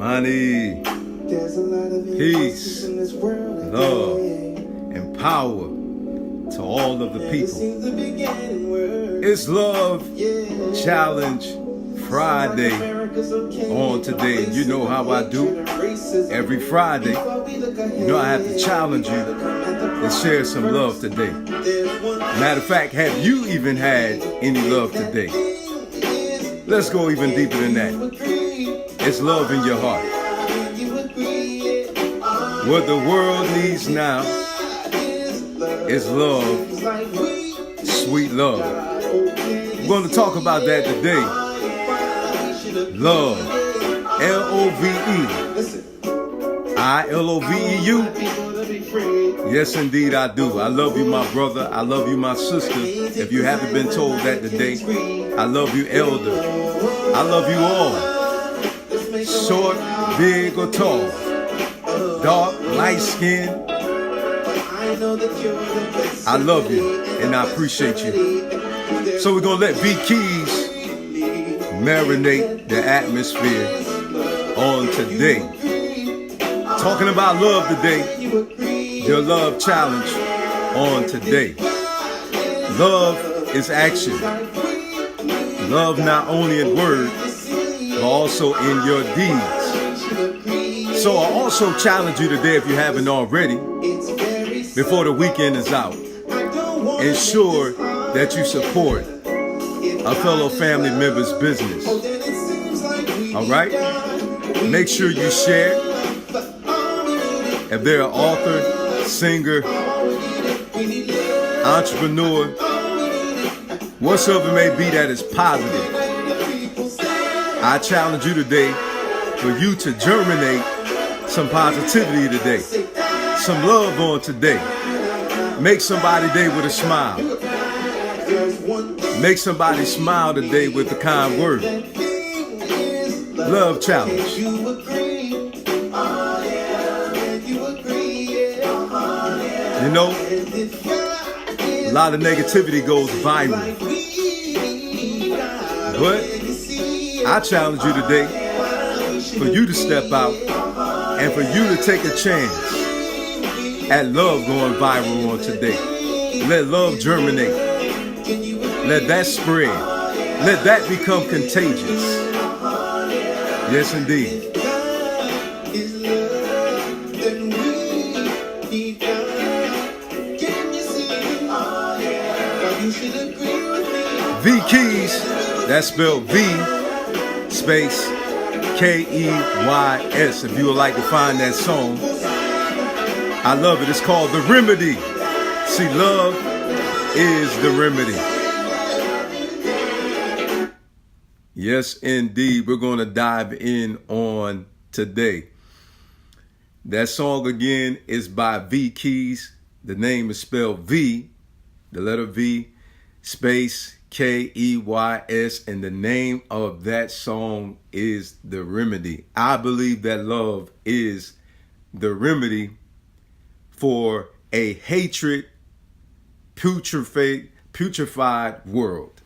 money, peace, love, and power to all of the people. It's Love Challenge Friday on today. You know how I do every Friday. You know I have to challenge you and share some love today. Matter of fact, have you even had any love today? Let's go even deeper than that. It's love in your heart. What the world needs now is love, sweet love. We're going to talk about that today. Love, L-O-V-E. I-L-O-V-E-U. Yes, indeed, I do. I love you, my brother. I love you, my sister. If you haven't been told that today, I love you, elder. I love you all. Short, big, or tall. Dark, light skin. I love you, and I appreciate you. So we're going to let V Keys marinate the atmosphere on today. Talking about love today. Your love challenge on today. Love is action. Love not only in word, but also in your deeds. So I also challenge you today, if you haven't already, before the weekend is out, ensure that you support a fellow family member's business. All right? Make sure you share. If they're an author, singer, entrepreneur, whatsoever it may be that is positive, I challenge you today for you to germinate some positivity today, some love on today. Make somebody's day with a smile. Make somebody smile today with a kind word. Love challenge. You know, a lot of negativity goes viral. But I challenge you today for you to step out and for you to take a chance at love going viral on today. Let love germinate. Let that spread. Let that become contagious. Yes, indeed. V Keys, that's spelled V space Keys. If you would like to find that song, I love it. It's called The Remedy. See, love is the remedy. Yes, indeed. We're going to dive in on today. That song again is by V Keys. The name is spelled V, the letter V, space Keys, and the name of that song is The Remedy. I believe that love is the remedy for a hatred, putrefied world.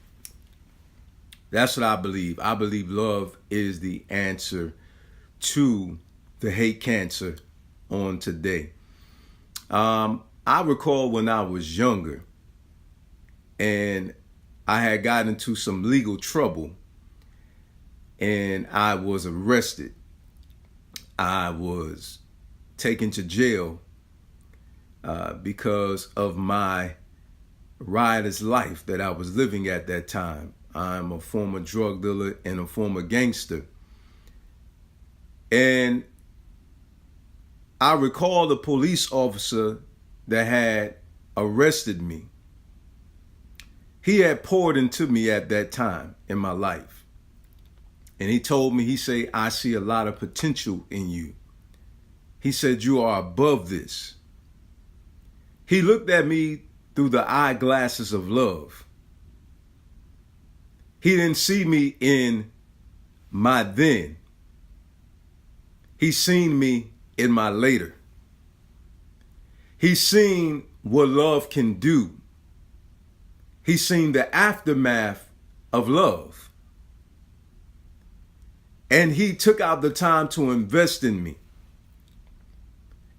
That's what I believe. I believe love is the answer to the hate cancer on today. I recall when I was younger and I had gotten into some legal trouble and I was arrested. I was taken to jail because of my riotous life that I was living at that time. I'm a former drug dealer and a former gangster. And I recall the police officer that had arrested me. He had poured into me at that time in my life. And he told me, he said, I see a lot of potential in you. He said, you are above this. He looked at me through the eyeglasses of love. He didn't see me in my then. He seen me in my later. He seen what love can do. He seen the aftermath of love. And he took out the time to invest in me.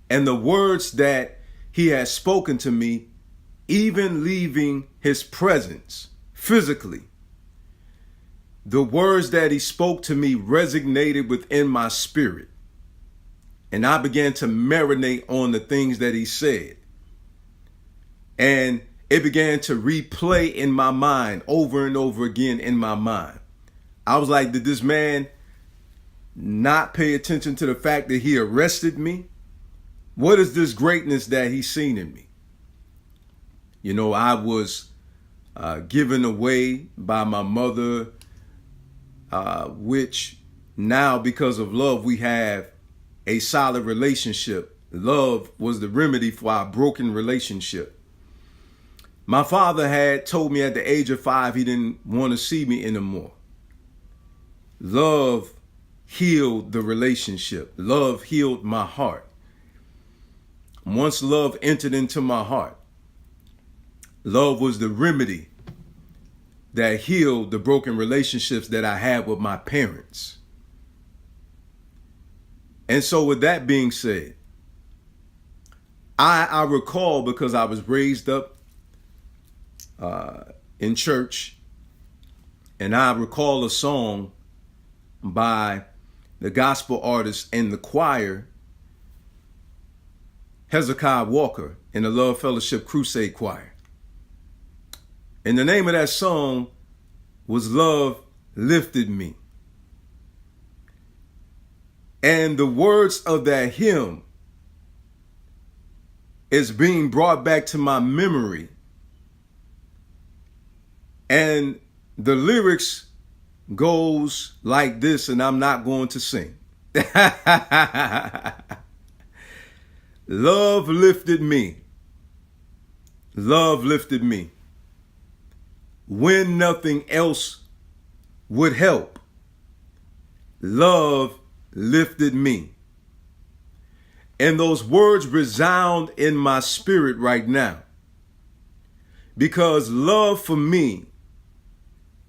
And the words that he has spoken to me, even leaving his presence physically, the words that he spoke to me resonated within my spirit. And I began to marinate on the things that he said. And it began to replay in my mind over and over again in my mind. I was like, did this man not pay attention to the fact that he arrested me? What is this greatness that he's seen in me? You know, I was given away by my mother, which now because of love, we have a solid relationship. Love was the remedy for our broken relationship. My father had told me at the age of 5 he didn't want to see me anymore. Love healed the relationship. Love healed my heart. Once love entered into my heart, love was the remedy that healed the broken relationships that I had with my parents. And so with that being said, I recall, because I was raised up in church, and I recall a song by the gospel artist in the choir, Hezekiah Walker, in the Love Fellowship Crusade Choir. And the name of that song was Love Lifted Me. And the words of that hymn is being brought back to my memory. And the lyrics goes like this, and I'm not going to sing. Love lifted me. Love lifted me. When nothing else would help, love lifted me. And those words resound in my spirit right now. Because love for me,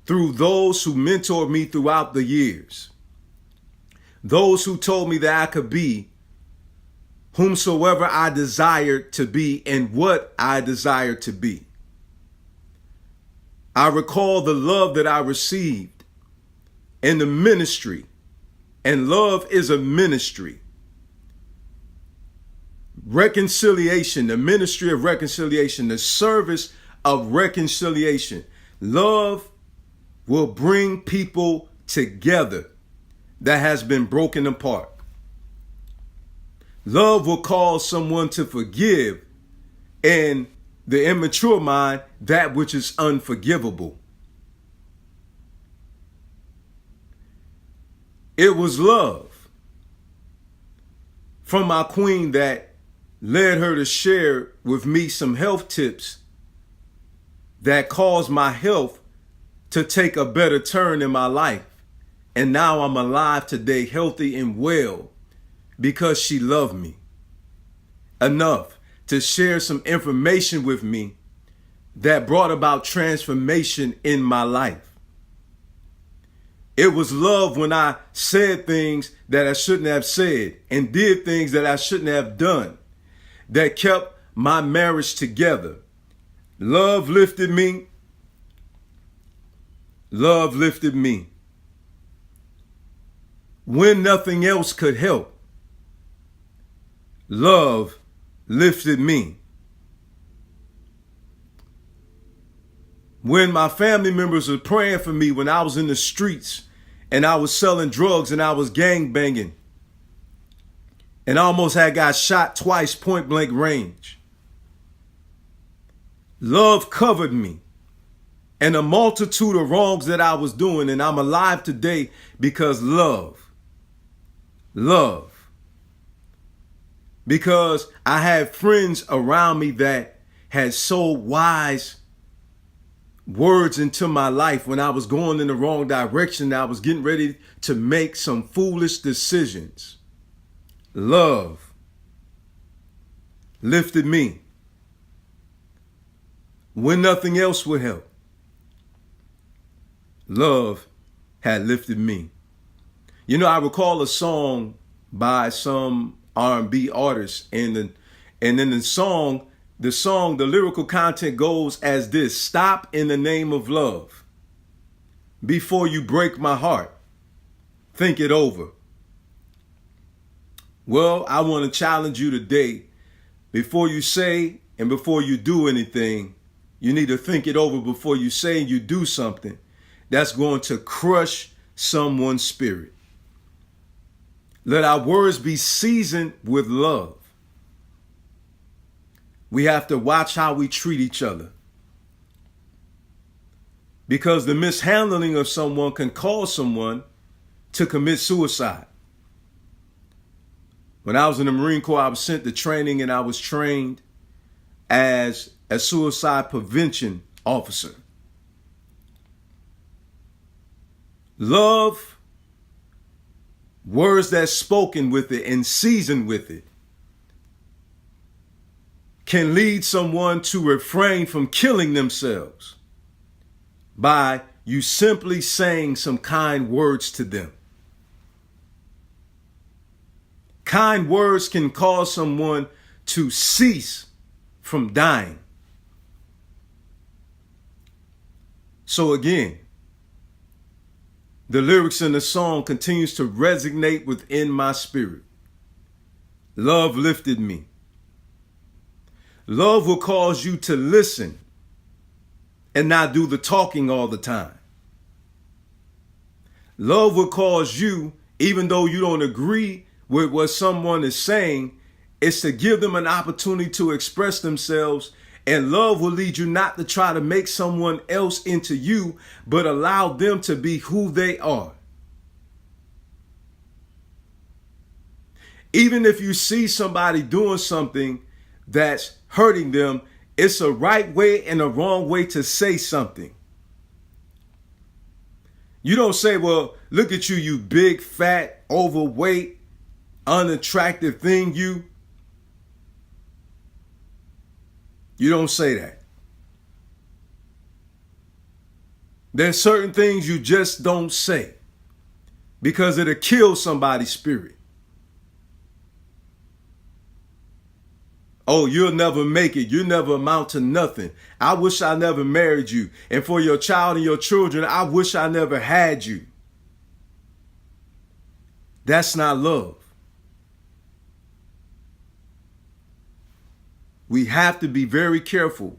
through those who mentored me throughout the years, those who told me that I could be whomsoever I desired to be and what I desired to be. I recall the love that I received in the ministry, and love is a ministry. Reconciliation, the ministry of reconciliation, the service of reconciliation. Love will bring people together that has been broken apart. Love will cause someone to forgive, and the immature mind, that which is unforgivable. It was love from my queen that led her to share with me some health tips that caused my health to take a better turn in my life. And now I'm alive today, healthy and well, because she loved me enough to share some information with me that brought about transformation in my life. It was love when I said things that I shouldn't have said and did things that I shouldn't have done that kept my marriage together. Love lifted me. Love lifted me. When nothing else could help, love lifted me. When my family members were praying for me when I was in the streets and I was selling drugs and I was gang banging and almost had got shot twice, point blank range, love covered me and a multitude of wrongs that I was doing, and I'm alive today because love. Because I had friends around me that had so wise words into my life when I was going in the wrong direction. I was getting ready to make some foolish decisions. Love lifted me when nothing else would help. Love had lifted me. You know, I recall a song by some R&B artist, and then the lyrical content goes as this: stop in the name of love. Before you break my heart, think it over. Well, I want to challenge you today. Before you say and before you do anything, you need to think it over before you say and you do something that's going to crush someone's spirit. Let our words be seasoned with love. We have to watch how we treat each other, because the mishandling of someone can cause someone to commit suicide. When I was in the Marine Corps, I was sent to training, and I was trained as a suicide prevention officer. Love, words that's spoken with it and seasoned with it, can lead someone to refrain from killing themselves by you simply saying some kind words to them. Kind words can cause someone to cease from dying. So again, the lyrics in the song continues to resonate within my spirit. Love lifted me. Love will cause you to listen and not do the talking all the time. Love will cause you, even though you don't agree with what someone is saying, is to give them an opportunity to express themselves. And love will lead you not to try to make someone else into you, but allow them to be who they are. Even if you see somebody doing something that's hurting them, it's a right way and a wrong way to say something. You don't say, well, look at you, you big, fat, overweight, unattractive thing, you. You don't say that. There's certain things you just don't say because it'll kill somebody's spirit. Oh, you'll never make it. You never amount to nothing. I wish I never married you. And for your child and your children, I wish I never had you. That's not love. We have to be very careful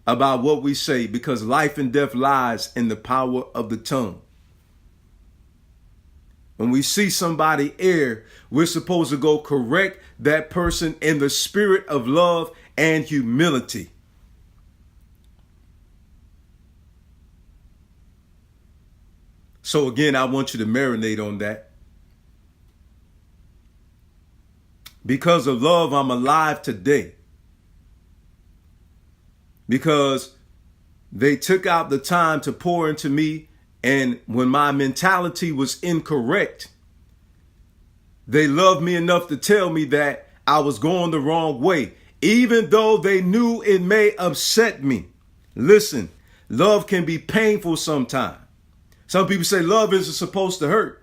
about what we say, because life and death lies in the power of the tongue. When we see somebody err, we're supposed to go correct that person in the spirit of love and humility. So again, I want you to marinate on that. Because of love, I'm alive today. Because they took out the time to pour into me, and when my mentality was incorrect, they loved me enough to tell me that I was going the wrong way, even though they knew it may upset me. Listen, love can be painful sometimes. Some people say love isn't supposed to hurt.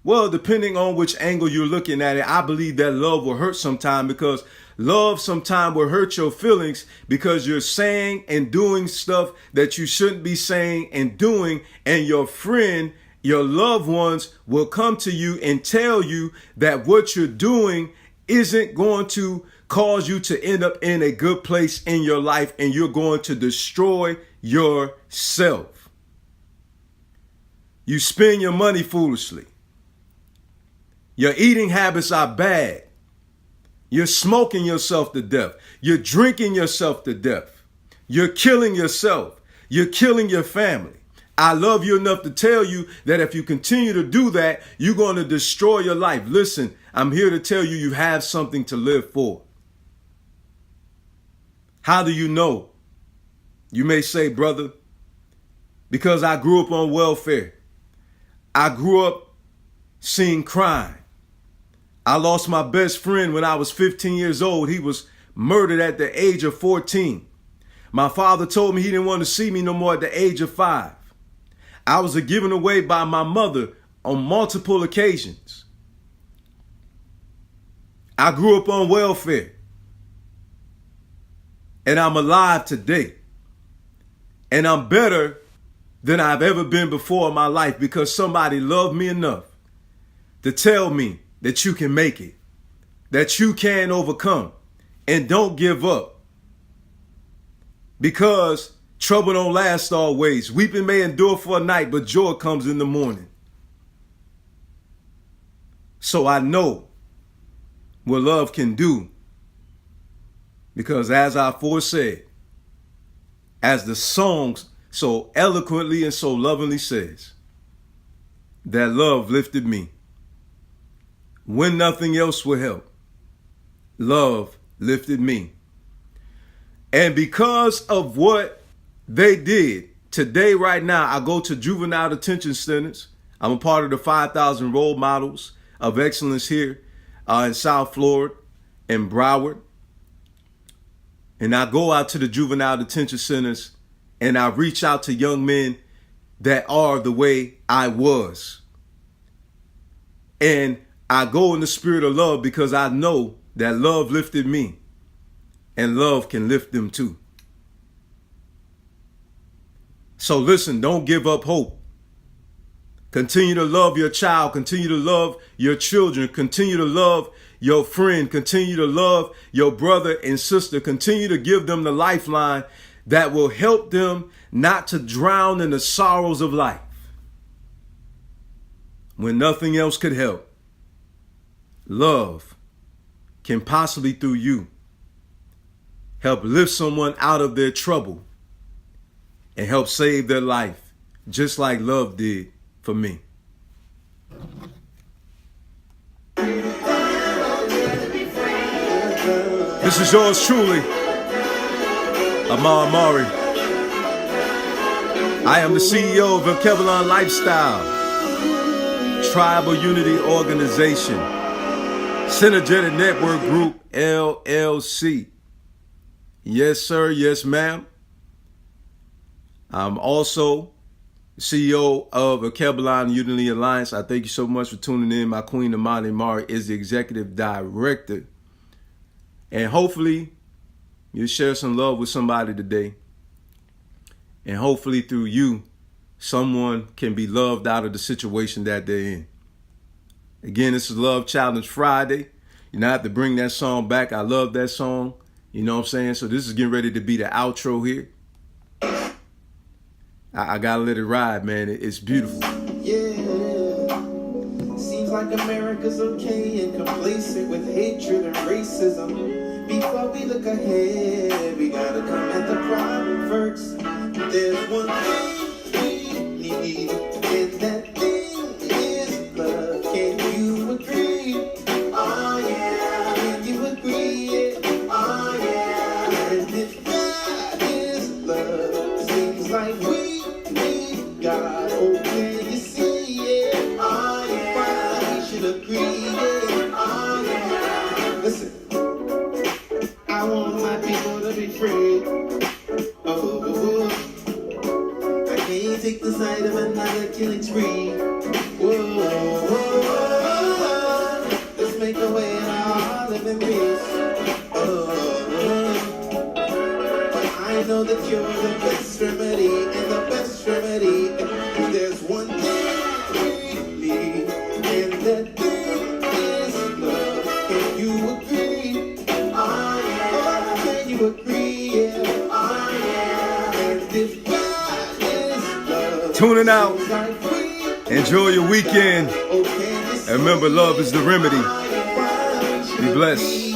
Well, depending on which angle you're looking at it, I believe that love will hurt sometime, because love sometime will hurt your feelings because you're saying and doing stuff that you shouldn't be saying and doing, and your friend, your loved ones will come to you and tell you that what you're doing isn't going to cause you to end up in a good place in your life, and you're going to destroy yourself. You spend your money foolishly. Your eating habits are bad. You're smoking yourself to death. You're drinking yourself to death. You're killing yourself. You're killing your family. I love you enough to tell you that if you continue to do that, you're going to destroy your life. Listen, I'm here to tell you, you have something to live for. How do you know? You may say, brother, because I grew up on welfare. I grew up seeing crime. I lost my best friend when I was 15 years old. He was murdered at the age of 14. My father told me he didn't want to see me no more at the age of 5. I was given away by my mother on multiple occasions. I grew up on welfare. And I'm alive today. And I'm better than I've ever been before in my life because somebody loved me enough to tell me that you can make it, that you can overcome, and don't give up. Because trouble don't last always. Weeping may endure for a night, but joy comes in the morning. So I know what love can do. Because as I foresaid, as the songs so eloquently and so lovingly says, that love lifted me. When nothing else would help, love lifted me. And because of what they did, today, right now, I go to juvenile detention centers. I'm a part of the 5,000 role models of excellence here in South Florida and Broward. And I go out to the juvenile detention centers and I reach out to young men that are the way I was. And I go in the spirit of love because I know that love lifted me and love can lift them too. So listen, don't give up hope. Continue to love your child. Continue to love your children. Continue to love your friend. Continue to love your brother and sister. Continue to give them the lifeline that will help them not to drown in the sorrows of life. When nothing else could help, love can possibly through you help lift someone out of their trouble and help save their life, just like love did for me. This is yours truly, Amar Mari. I am the CEO of a Kevlar Lifestyle, Tribal Unity Organization, Synergetic Network Group, LLC. Yes, sir. Yes, ma'am. I'm also CEO of a Kevlar Unity Alliance. I thank you so much for tuning in. My queen, Amani Mari, is the executive director. And hopefully you'll share some love with somebody today. And hopefully through you, someone can be loved out of the situation that they're in. Again, this is Love Challenge Friday. You know, I have to bring that song back. I love that song. You know what I'm saying? So this is getting ready to be the outro here. I gotta let it ride, man. It's beautiful. Yeah. Seems like America's okay and complacent with hatred and racism. Before we look ahead, we gotta come at the problem first. There's one thing we need, and that thing is love. Can you agree? Oh yeah. Can you agree? Oh yeah. And if God is love, seems like we need God. Oh, can you see it? Oh yeah. Why we should agree? Oh yeah. Listen, I want my people to be free. Oh, I can't take the side of another killing spree. Whoa, whoa, whoa. Let's make a way and all live in peace. I know that you're the best remedy, and the best remedy. There's one thing we need, and that thing is love. Can you agree? Oh yeah. Oh, can you agree? Yeah. Oh yeah. And if God is love, Tuning out. Enjoy your weekend. And remember, love is the remedy. Be blessed.